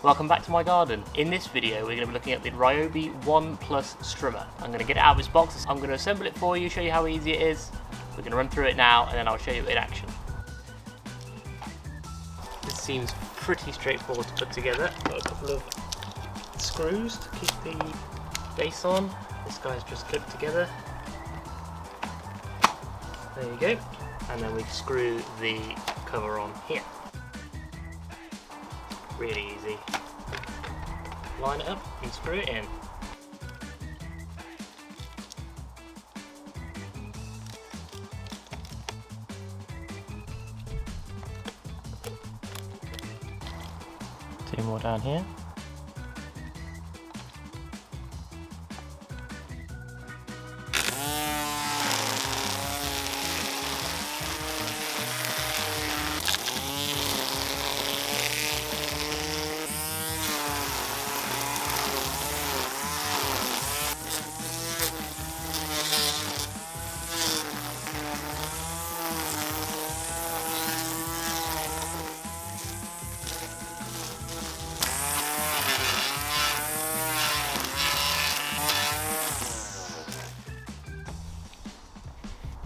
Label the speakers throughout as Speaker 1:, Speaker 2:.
Speaker 1: Welcome back to my garden. In this video we're going to be looking at the Ryobi 1 Plus Strimmer. I'm going to get it out of its box, I'm going to assemble it for you, show you how easy it is. We're going to run through it now and then I'll show you in action. This seems pretty straightforward to put together. Got a couple of screws to keep the base on. This guy's just clipped together. There you go. And then we screw the cover on here. Really easy. Line it up and screw it in. Two more down here.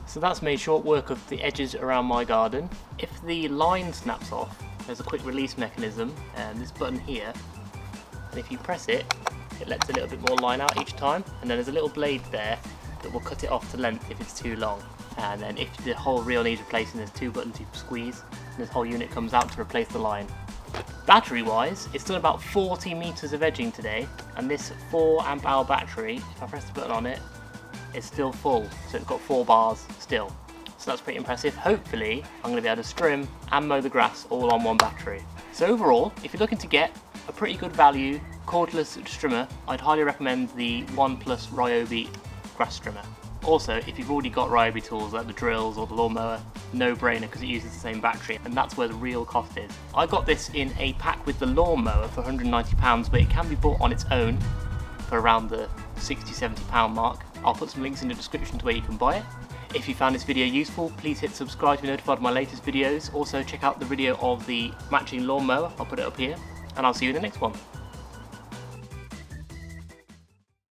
Speaker 1: So that's made short work of the edges around my garden. If the line snaps off, there's a quick release mechanism, and this button here, and if you press it, it lets a little bit more line out each time, and then there's a little blade there that will cut it off to length if it's too long. And then if the whole reel needs replacing, there's two buttons you can squeeze, and this whole unit comes out to replace the line. Battery wise, it's done about 40 meters of edging today, and this 4 amp hour battery, if I press the button on it, it's still full, so it's got 4 bars still. So that's pretty impressive. Hopefully I'm going to be able to trim and mow the grass all on one battery. So overall, if you're looking to get a pretty good value cordless trimmer, I'd highly recommend the 1 Plus Ryobi grass trimmer. Also, if you've already got Ryobi tools like the drills or the lawnmower, no brainer because it uses the same battery, and that's where the real cost is. I got this in a pack with the lawnmower for £190, but it can be bought on its own for around the £60–70 mark. I'll put some links in the description to where you can buy it. If you found this video useful, please hit subscribe to be notified of my latest videos. Also check out the video of the matching lawnmower, I'll put it up here, and I'll see you in the next one.